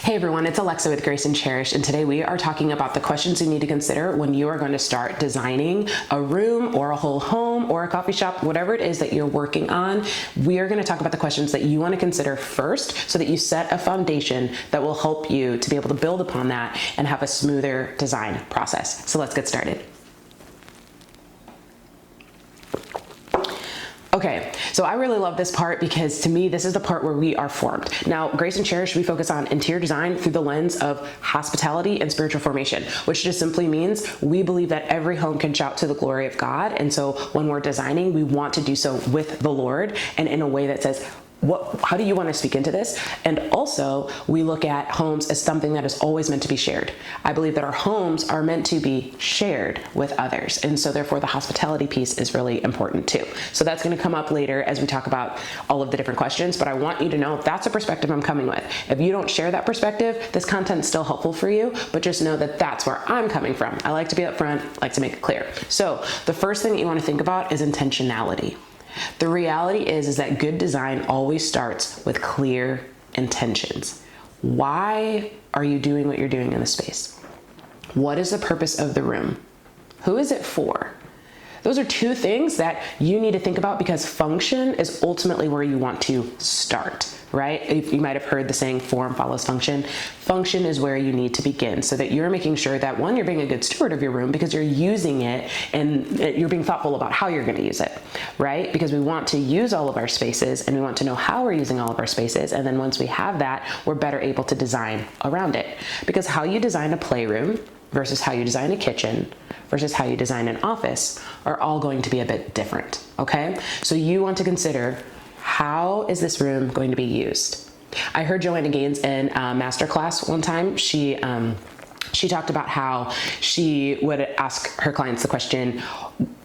Hey everyone, it's Alexa with Grace and Cherish, and today we are talking about the questions you need to consider when you are going to start designing a room or a whole home or a coffee shop, whatever it is that you're working on. We are going to talk about the questions that you want to consider first so that you set a foundation that will help you to be able to build upon that and have a smoother design process. So let's get started. Okay, so I really love this part because to me, this is the part where we are formed. Now, Grace and Cherish, we focus on interior design through the lens of hospitality and spiritual formation, which just simply means we believe that every home can shout to the glory of God. And so when we're designing, we want to do so with the Lord and in a way that says, how do you want to speak into this? And also, we look at homes as something that is always meant to be shared. I believe that our homes are meant to be shared with others. And so therefore, the hospitality piece is really important too. So that's going to come up later as we talk about all of the different questions. But I want you to know that's a perspective I'm coming with. If you don't share that perspective, this content is still helpful for you, but just know that that's where I'm coming from. I like to be upfront, like to make it clear. So the first thing that you want to think about is intentionality. The reality is that good design always starts with clear intentions. Why are you doing what you're doing in the space? What is the purpose of the room? Who is it for? Those are two things that you need to think about because function is ultimately where you want to start, right? You might have heard the saying form follows function. Function is where you need to begin so that you're making sure that one, you're being a good steward of your room because you're using it and you're being thoughtful about how you're going to use it, right? Because we want to use all of our spaces and we want to know how we're using all of our spaces. And then once we have that, we're better able to design around it because how you design a playroom versus how you design a kitchen versus how you design an office are all going to be a bit different, okay? So you want to consider, how is this room going to be used? I heard Joanna Gaines in a masterclass one time. She talked about how she would ask her clients the question,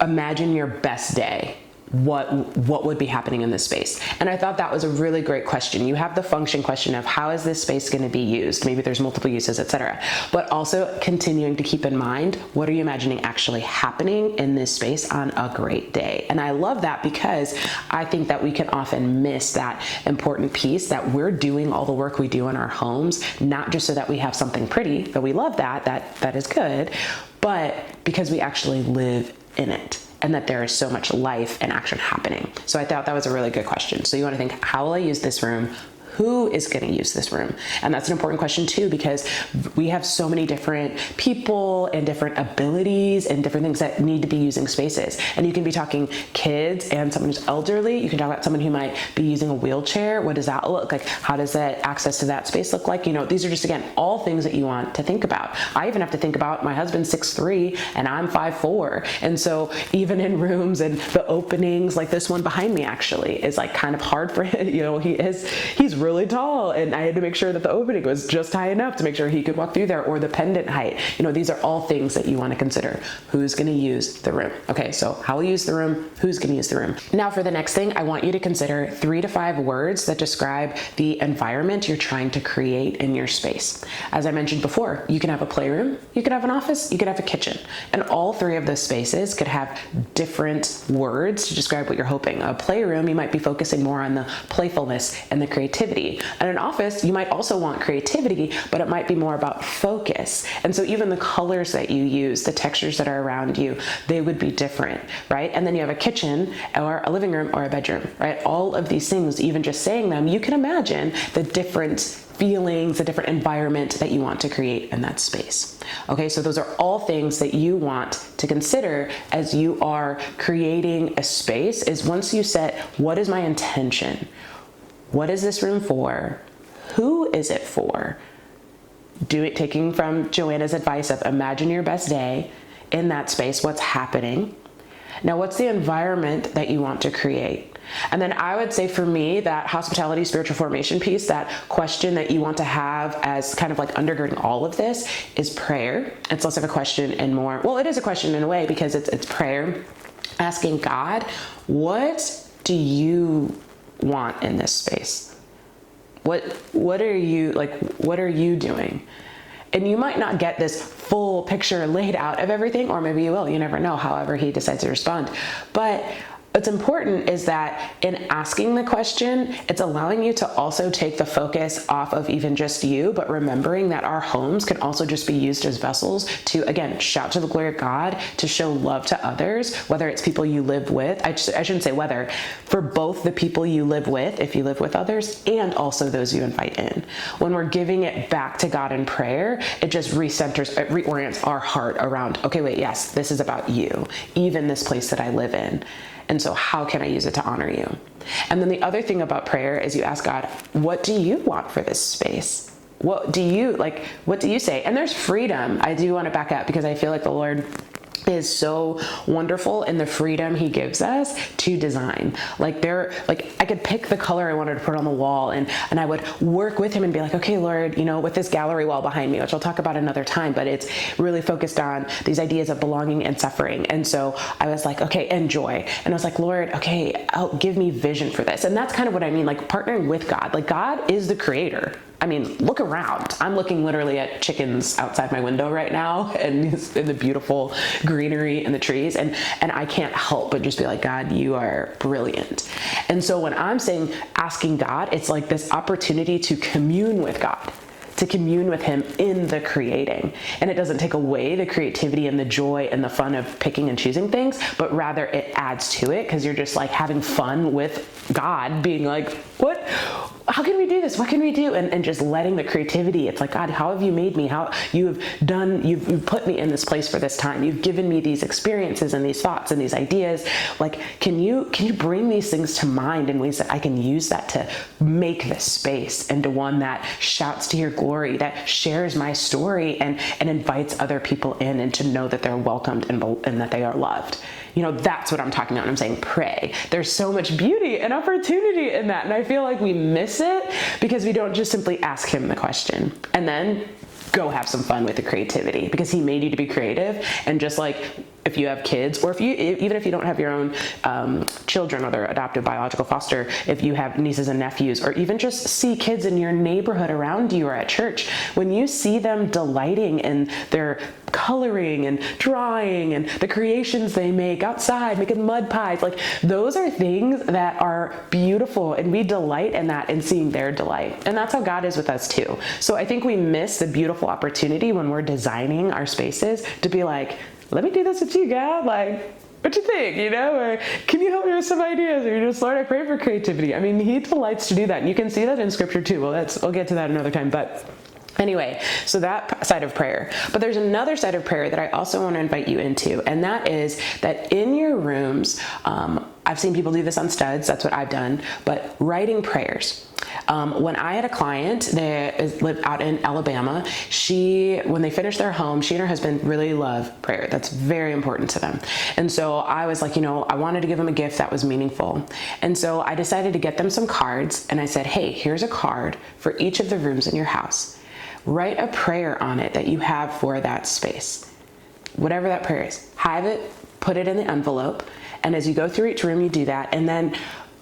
imagine your best day. What would be happening in this space? And I thought that was a really great question. You have the function question of how is this space going to be used? Maybe there's multiple uses, etc. But also continuing to keep in mind, what are you imagining actually happening in this space on a great day? And I love that because I think that we can often miss that important piece that we're doing all the work we do in our homes, not just so that we have something pretty, but we love that is good, but because we actually live in it. And that there is so much life and action happening. So I thought that was a really good question. So you want to think, how will I use this room? Who is going to use this room? And that's an important question too, because we have so many different people and different abilities and different things that need to be using spaces. And you can be talking kids and someone who's elderly. You can talk about someone who might be using a wheelchair. What does that look like? How does that access to that space look like? You know, these are just, again, all things that you want to think about. I even have to think about my husband's 6'3" and I'm 5'4". And so even in rooms and the openings, like this one behind me actually is like kind of hard for him. You know, he's really tall and I had to make sure that the opening was just high enough to make sure he could walk through there, or the pendant height. You know, these are all things that you want to consider. Who's going to use the room? Okay, so how will you use the room? Who's going to use the room? Now for the next thing, I want you to consider 3 to 5 words that describe the environment you're trying to create in your space. As I mentioned before, you can have a playroom, you could have an office, you could have a kitchen, and all 3 of those spaces could have different words to describe what you're hoping. A playroom, you might be focusing more on the playfulness and the creativity. In an office, you might also want creativity, but it might be more about focus. And so even the colors that you use, the textures that are around you, they would be different, right? And then you have a kitchen or a living room or a bedroom, right? All of these things, even just saying them, you can imagine the different feelings, the different environment that you want to create in that space. Okay, so those are all things that you want to consider as you are creating a space. Is once you set, what is my intention? What is this room for? Who is it for? Taking from Joanna's advice of imagine your best day in that space, what's happening? Now, what's the environment that you want to create? And then I would say for me, that hospitality, spiritual formation piece, that question that you want to have as kind of like undergirding all of this is prayer. It's less of a question and more, well, it is a question in a way because it's prayer, asking God, what do you want in this space? What are you doing? And you might not get this full picture laid out of everything, or maybe you will, you never know, however he decides to respond. But what's important is that in asking the question, it's allowing you to also take the focus off of even just you, but remembering that our homes can also just be used as vessels to, again, shout to the glory of God, to show love to others, whether it's people you live with. I shouldn't say whether, for both the people you live with, if you live with others, and also those you invite in. When we're giving it back to God in prayer, it just recenters, it reorients our heart around, okay, wait, yes, this is about you, even this place that I live in. And so how can I use it to honor you? And then the other thing about prayer is you ask God, what do you want for this space? What do you say? And there's freedom. I do want to back up because I feel like the Lord is so wonderful in the freedom he gives us to design. I could pick the color I wanted to put on the wall, and I would work with him and be like, okay, Lord, with this gallery wall behind me, which I'll talk about another time, but it's really focused on these ideas of belonging and suffering. And so I was like, okay, and joy. And I was like, Lord, okay, give me vision for this. And that's kind of what I mean, like partnering with God. Like God is the creator. I mean, look around. I'm looking literally at chickens outside my window right now and in the beautiful greenery and the trees. And I can't help but just be like, God, you are brilliant. And so when I'm saying asking God, it's like this opportunity to commune with God, to commune with him in the creating. And it doesn't take away the creativity and the joy and the fun of picking and choosing things, but rather it adds to it because you're just like having fun with God, being like, how can we do this? What can we do? And just letting the creativity, it's like, God, how have you made me? How you've put me in this place for this time. You've given me these experiences and these thoughts and these ideas. Like, can you bring these things to mind in ways that I can use that to make this space into one that shouts to your glory, that shares my story and invites other people in and to know that they're welcomed and that they are loved. That's what I'm talking about when I'm saying pray. There's so much beauty and opportunity in that. And I feel like we miss it because we don't just simply ask him the question and then go have some fun with the creativity, because he made you to be creative. And just like if you have kids, or even if you don't have your own children, whether adoptive, biological, foster, if you have nieces and nephews, or even just see kids in your neighborhood around you or at church, when you see them delighting in their coloring and drawing and the creations they make outside, making mud pies, like those are things that are beautiful, and we delight in that and seeing their delight. And that's how God is with us too. So I think we miss the beautiful opportunity when we're designing our spaces to be like, let me do this with you, God. Like, what you think, or can you help me with some ideas? Or just, Lord, I pray for creativity. I mean, he delights to do that. And you can see that in scripture too. Well, we'll get to that another time. But anyway, so that side of prayer. But there's another side of prayer that I also want to invite you into. And that is that in your rooms, I've seen people do this on studs. That's what I've done. But writing prayers. When I had a client that lived out in Alabama, when they finished their home, she and her husband really love prayer. That's very important to them. And so I was like, I wanted to give them a gift that was meaningful. And so I decided to get them some cards, and I said, hey, here's a card for each of the rooms in your house. Write a prayer on it that you have for that space. Whatever that prayer is, have it, put it in the envelope. And as you go through each room, you do that. And then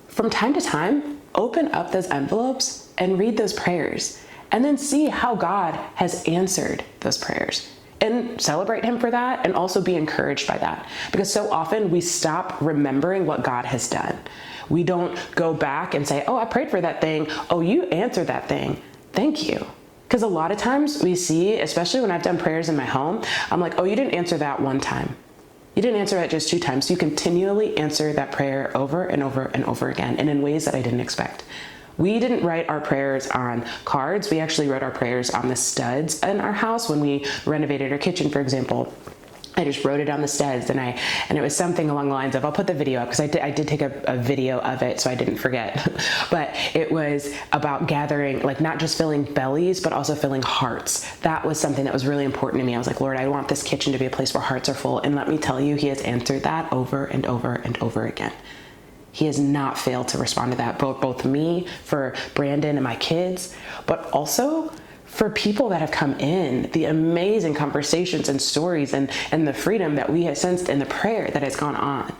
from time to time, open up those envelopes and read those prayers, and then see how God has answered those prayers, and celebrate him for that, and also be encouraged by that. Because so often we stop remembering what God has done. We don't go back and say, oh, I prayed for that thing. Oh, you answered that thing. Thank you. Because a lot of times we see, especially when I've done prayers in my home, I'm like, oh, you didn't answer that one time. You didn't answer that just 2 times. You continually answer that prayer over and over and over again, and in ways that I didn't expect. We didn't write our prayers on cards. We actually wrote our prayers on the studs in our house. When we renovated our kitchen, for example, I just wrote it on the studs, and it was something along the lines of, I'll put the video up because I did take a video of it, so I didn't forget. But it was about gathering, like not just filling bellies, but also filling hearts. That was something that was really important to me. I was like, Lord, I want this kitchen to be a place where hearts are full. And let me tell you, he has answered that over and over and over again. He has not failed to respond to that, both me, for Brandon and my kids, but also for people that have come in, the amazing conversations and stories and the freedom that we have sensed in the prayer that has gone on.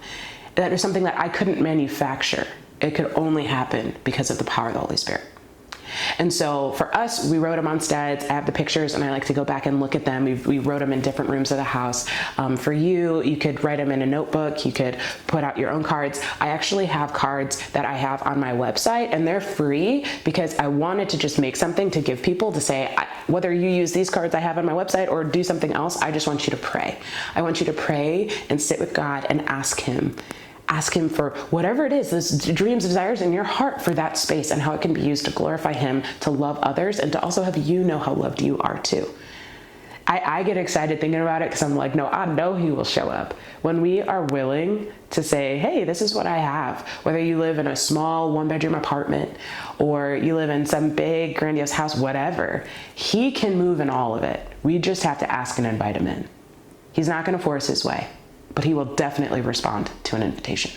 That is something that I couldn't manufacture. It could only happen because of the power of the Holy Spirit. And so for us, we wrote them on studs. I have the pictures and I like to go back and look at them. We wrote them in different rooms of the house. For you, you could write them in a notebook. You could put out your own cards. I actually have cards that I have on my website, and they're free because I wanted to just make something to give people to say, whether you use these cards I have on my website or do something else, I just want you to pray. I want you to pray and sit with God and ask him. Ask him for whatever it is, those dreams, desires in your heart for that space and how it can be used to glorify him, to love others, and to also have you know how loved you are too. I get excited thinking about it because I'm like, no, I know he will show up. When we are willing to say, hey, this is what I have, whether you live in a small 1-bedroom apartment or you live in some big grandiose house, whatever, he can move in all of it. We just have to ask and invite him in. He's not going to force his way, but he will definitely respond to an invitation.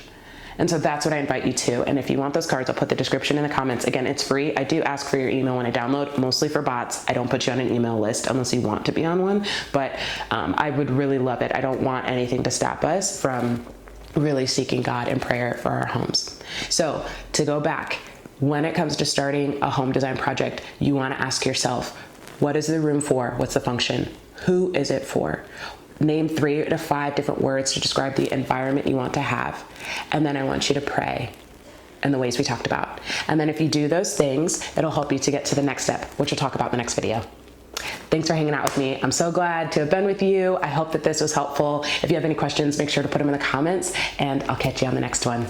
And so that's what I invite you to. And if you want those cards, I'll put the description in the comments. Again, it's free. I do ask for your email when I download, mostly for bots. I don't put you on an email list unless you want to be on one, but I would really love it. I don't want anything to stop us from really seeking God in prayer for our homes. So to go back, when it comes to starting a home design project, you want to ask yourself, what is the room for? What's the function? Who is it for? Name 3 to 5 different words to describe the environment you want to have. And then I want you to pray in the ways we talked about. And then if you do those things, it'll help you to get to the next step, which we'll talk about in the next video. Thanks for hanging out with me. I'm so glad to have been with you. I hope that this was helpful. If you have any questions, make sure to put them in the comments, and I'll catch you on the next one.